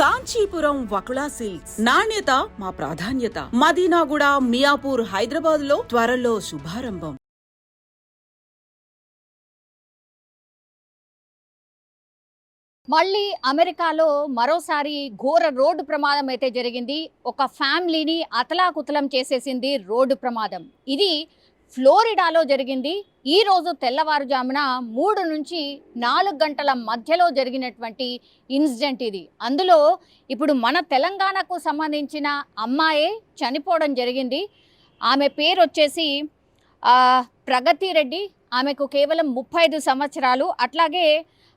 Kanchipuram Vakula silks నాణ్యత మా ప్రాధాన్యత. మదీనాగూడ, మియాపూర్, హైదరాబాద్ లో త్వరలో శుభారంభం. మళ్ళీ అమెరికాలో మరోసారి ఘోర రోడ్డు ప్రమాదం అయితే జరిగింది. ఒక ఫ్యామిలీని అతలాకుతలం చేసేసింది రోడ్డు ప్రమాదం. ఇది ఫ్లోరిడాలో జరిగింది. ఈ రోజు తెల్లవారుజామున 3 నుంచి 4 గంటల మధ్యలో జరిగినటువంటి ఇన్సిడెంట్ ఇది. అందులో ఇప్పుడు మన తెలంగాణకు సంబంధించిన అమ్మాయే చనిపోవడం జరిగింది. ఆమె పేరు వచ్చేసి ప్రగతి రెడ్డి. ఆమెకు కేవలం 35 సంవత్సరాలు. అట్లాగే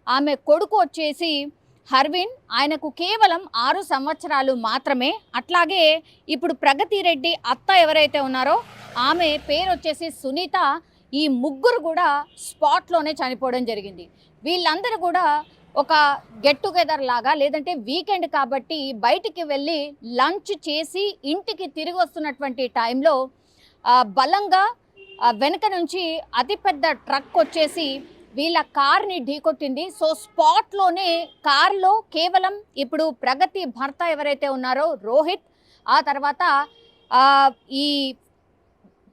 ఆమె కొడుకు వచ్చేసి హర్విన్, ఆయనకు కేవలం 6 సంవత్సరాలు మాత్రమే. అట్లాగే ఇప్పుడు ప్రగతి రెడ్డి అత్త ఎవరైతే ఉన్నారో ఆమె పేరు వచ్చేసి సునీత. ఈ ముగ్గురు కూడా స్పాట్లోనే చనిపోవడం జరిగింది. వీళ్ళందరూ కూడా ఒక గెట్ టుగెదర్ లాగా, లేదంటే వీకెండ్ కాబట్టి బయటికి వెళ్ళి లంచ్ చేసి ఇంటికి తిరిగి వస్తున్నటువంటి టైంలో బలంగా వెనక నుంచి అతిపెద్ద ట్రక్ వచ్చేసి వీళ్ళ కార్ని ఢీకొట్టింది. సో స్పాట్లోనే కార్లో కేవలం ఇప్పుడు ప్రగతి భర్త ఎవరైతే ఉన్నారో రోహిత్, ఆ తర్వాత ఈ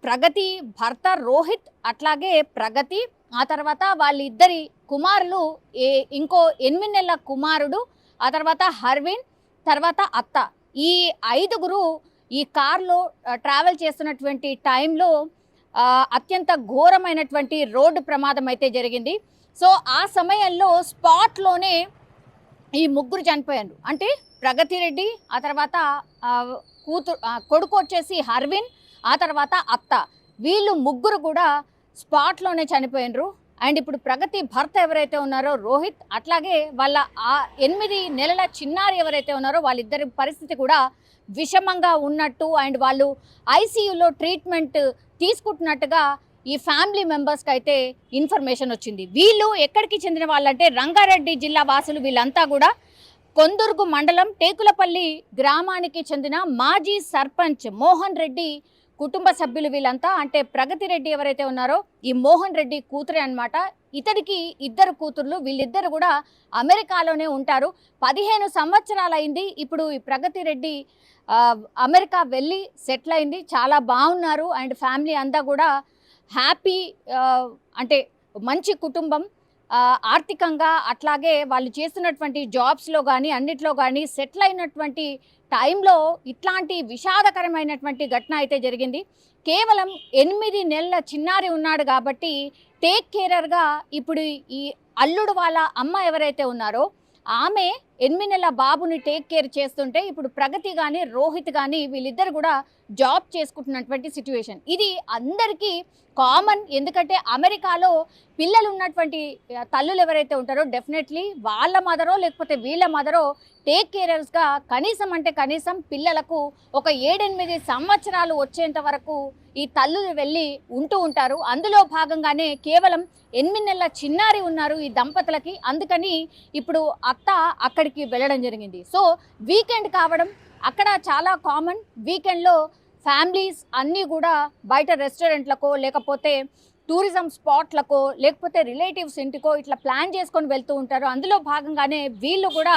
ప్రగతి భర్త రోహిత్, అట్లాగే ప్రగతి, ఆ తర్వాత వాళ్ళిద్దరి కుమారులు, ఇంకో 8 నెలల కుమారుడు, ఆ తర్వాత హర్విన్, తర్వాత అత్త. ఈ 5గురు ఈ కార్లో ట్రావెల్ చేస్తున్నటువంటి టైంలో అత్యంత ఘోరమైనటువంటి రోడ్డు ప్రమాదం అయితే జరిగింది. సో ఆ సమయంలో స్పాట్లోనే ఈ ముగ్గురు చనిపోయారు. అంటే ప్రగతి రెడ్డి, ఆ తర్వాత కొడుకు వచ్చేసి హర్విన్, ఆ తర్వాత అత్త. వీళ్ళు ముగ్గురు కూడా స్పాట్లోనే చనిపోయినరు. అండ్ ఇప్పుడు ప్రగతి భర్త ఎవరైతే ఉన్నారో రోహిత్, అట్లాగే వాళ్ళ 8 నెలల చిన్నారి ఎవరైతే ఉన్నారో వాళ్ళిద్దరి పరిస్థితి కూడా విషమంగా ఉన్నట్టు, అండ్ వాళ్ళు ఐసీయూలో ట్రీట్మెంట్ తీసుకుంటున్నట్టుగా ఈ ఫ్యామిలీ మెంబర్స్కి అయితే ఇన్ఫర్మేషన్ వచ్చింది. వీళ్ళు ఎక్కడికి చెందిన వాళ్ళంటే రంగారెడ్డి జిల్లా వాసులు. వీళ్ళంతా కూడా కొందుర్గు మండలం టేకులపల్లి గ్రామానికి చెందిన మాజీ సర్పంచ్ మోహన్ రెడ్డి కుటుంబ సభ్యులు వీళ్ళంతా. అంటే ప్రగతి రెడ్డి ఎవరైతే ఉన్నారో ఈ మోహన్ రెడ్డి కూతురే అన్నమాట. ఇతడికి 2 కూతుర్లు. వీళ్ళిద్దరు కూడా అమెరికాలోనే ఉంటారు. 15 సంవత్సరాలు అయింది ఇప్పుడు ఈ ప్రగతి రెడ్డి అమెరికా వెళ్ళి సెటిల్ అయింది. చాలా బాగున్నారు. అండ్ ఫ్యామిలీ అంతా కూడా హ్యాపీ, అంటే మంచి కుటుంబం. ఆర్థికంగా అట్లాగే వాళ్ళు చేస్తున్నటువంటి జాబ్స్లో కానీ అన్నిట్లో కానీ సెటిల్ అయినటువంటి టైంలో ఇట్లాంటి విషాదకరమైనటువంటి ఘటన అయితే జరిగింది. కేవలం 8 నెలల చిన్నారి ఉన్నాడు కాబట్టి టేక్ కేరర్గా ఇప్పుడు ఈ అల్లుడు వాళ్ళ అమ్మ ఎవరైతే ఉన్నారో ఆమె 8 నెలల బాబుని టేక్ కేర్ చేస్తుంటే ఇప్పుడు ప్రగతి కానీ రోహిత్ కానీ వీళ్ళిద్దరు కూడా జాబ్ చేసుకుంటున్నటువంటి సిచ్యువేషన్. ఇది అందరికీ కామన్. ఎందుకంటే అమెరికాలో పిల్లలు ఉన్నటువంటి తల్లులు ఎవరైతే ఉంటారో డెఫినెట్లీ వాళ్ళ మదరో లేకపోతే వీళ్ళ మదరో టేక్ కేరర్స్గా కనీసం అంటే కనీసం పిల్లలకు ఒక 7-8 సంవత్సరాలు వచ్చేంత వరకు ఈ తల్లులు వెళ్ళి ఉంటూ ఉంటారు. అందులో భాగంగానే కేవలం 8 నెలల చిన్నారి ఉన్నారు ఈ దంపతులకి. అందుకని ఇప్పుడు అత్త అక్కడికి వెళ్ళడం జరిగింది. సో వీకెండ్ కావడం అక్కడ చాలా కామన్. వీకెండ్లో ఫ్యామిలీస్ అన్నీ కూడా బయట రెస్టారెంట్లకో లేకపోతే టూరిజం స్పాట్లకో లేకపోతే రిలేటివ్స్ ఇంటికో ఇట్లా ప్లాన్ చేసుకొని వెళ్తూ ఉంటారు. అందులో భాగంగానే వీళ్ళు కూడా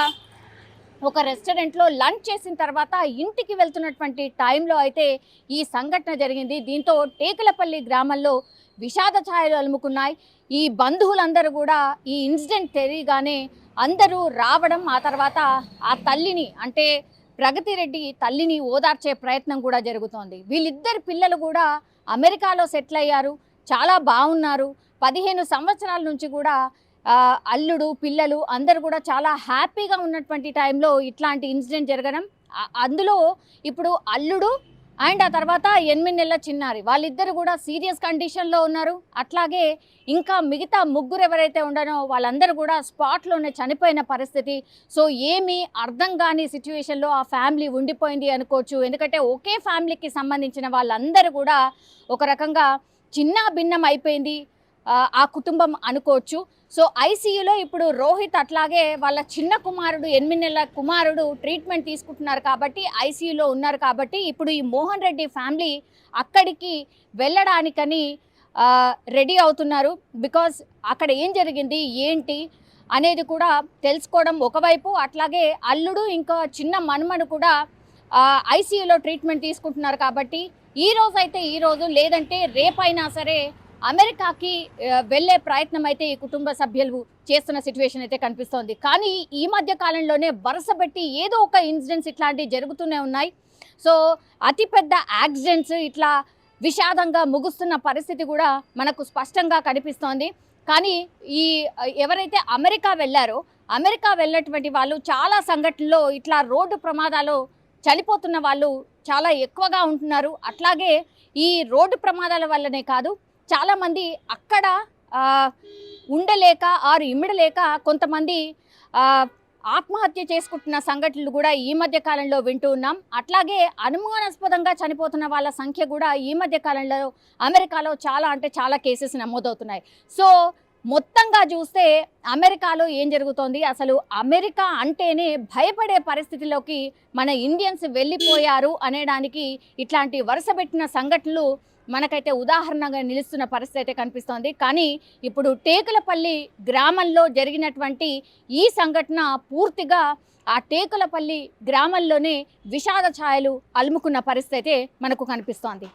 ఒక రెస్టారెంట్లో లంచ్ చేసిన తర్వాత ఇంటికి వెళ్తున్నటువంటి టైంలో అయితే ఈ సంఘటన జరిగింది. దీంతో టేకులపల్లి గ్రామంలో విషాద ఛాయలు అలుముకున్నాయి. ఈ బంధువులందరూ కూడా ఈ ఇన్సిడెంట్ తెలియగానే అందరూ రావడం, ఆ తర్వాత ఆ తల్లిని అంటే ప్రగతి రెడ్డి తల్లిని ఓదార్చే ప్రయత్నం కూడా జరుగుతోంది. వీళ్ళిద్దరు పిల్లలు కూడా అమెరికాలో సెటిల్ అయ్యారు, చాలా బాగున్నారు. 15 సంవత్సరాల నుంచి కూడా అల్లుడు పిల్లలు అందరూ కూడా చాలా హ్యాపీగా ఉన్నటువంటి టైంలో ఇట్లాంటి ఇన్సిడెంట్ జరగడం. అందులో ఇప్పుడు అల్లుడు అండ్ ఆ తర్వాత 8 నెలల చిన్నారి వాళ్ళిద్దరు కూడా సీరియస్ కండిషన్లో ఉన్నారు. అట్లాగే ఇంకా మిగతా ముగ్గురు ఎవరైతే ఉన్నారో వాళ్ళందరూ కూడా స్పాట్లోనే చనిపోయిన పరిస్థితి. సో ఏమీ అర్థం కాని సిచ్యువేషన్లో ఆ ఫ్యామిలీ ఉండిపోయింది అనుకోవచ్చు. ఎందుకంటే ఒకే ఫ్యామిలీకి సంబంధించిన వాళ్ళందరూ కూడా ఒక రకంగా చిన్న భిన్నం అయిపోయింది ఆ కుటుంబం అనుకోవచ్చు. సో ఐసీయూలో ఇప్పుడు రోహిత్ అట్లాగే వాళ్ళ చిన్న కుమారుడు 8 నెలల కుమారుడు ట్రీట్మెంట్ తీసుకుంటున్నారు కాబట్టి ఐసీయూలో ఉన్నారు. కాబట్టి ఇప్పుడు ఈ మోహన్ రెడ్డి ఫ్యామిలీ అక్కడికి వెళ్ళడానికని రెడీ అవుతున్నారు. బికాజ్ అక్కడ ఏం జరిగింది ఏంటి అనేది కూడా తెలుసుకోవడం ఒకవైపు, అట్లాగే అల్లుడు ఇంకా చిన్న మనుమడు కూడా ఐసీయూలో ట్రీట్మెంట్ తీసుకుంటున్నారు. కాబట్టి ఈ రోజు అయితే ఈ రోజు, లేదంటే రేపైనా సరే అమెరికాకి వెళ్ళే ప్రయత్నం అయితే ఈ కుటుంబ సభ్యులు చేస్తున్న సిచ్యువేషన్ అయితే కనిపిస్తోంది. కానీ ఈ మధ్య కాలంలోనే వరుసపెట్టి ఏదో ఒక ఇన్సిడెంట్స్ ఇట్లాంటివి జరుగుతూనే ఉన్నాయి. సో అతిపెద్ద యాక్సిడెంట్స్ ఇట్లా విషాదంగా ముగుస్తున్న పరిస్థితి కూడా మనకు స్పష్టంగా కనిపిస్తోంది. కానీ ఈ ఎవరైతే అమెరికా వెళ్ళారో, అమెరికా వెళ్ళినటువంటి వాళ్ళు చాలా సంఘటనలో ఇట్లా రోడ్డు ప్రమాదాలు చనిపోతున్న వాళ్ళు చాలా ఎక్కువగా ఉంటున్నారు. అట్లాగే ఈ రోడ్డు ప్రమాదాల వల్లనే కాదు, చాలామంది అక్కడ ఉండలేక ఇమ్మడలేక కొంతమంది ఆత్మహత్య చేసుకుంటున్న సంఘటనలు కూడా ఈ మధ్య కాలంలో వింటూ ఉన్నాం. అట్లాగే అనుమానాస్పదంగా చనిపోతున్న వాళ్ళ సంఖ్య కూడా ఈ మధ్య కాలంలో అమెరికాలో చాలా కేసెస్ నమోదవుతున్నాయి. సో మొత్తంగా చూస్తే అమెరికాలో ఏం జరుగుతోంది, అసలు అమెరికా అంటేనే భయపడే పరిస్థితిలోకి మన ఇండియన్స్ వెళ్ళిపోయారు అనేదానికి ఇట్లాంటి వరుసపెట్టిన సంఘటనలు మనకైతే ఉదాహరణగా నిలుస్తున్న పరిస్థితి అయితే కనిపిస్తోంది. కానీ ఇప్పుడు టేకులపల్లి గ్రామంలో జరిగినటువంటి ఈ సంఘటన పూర్తిగా ఆ టేకులపల్లి గ్రామంలోనే విషాద ఛాయలు అలుముకున్న పరిస్థితి అయితే మనకు కనిపిస్తోంది.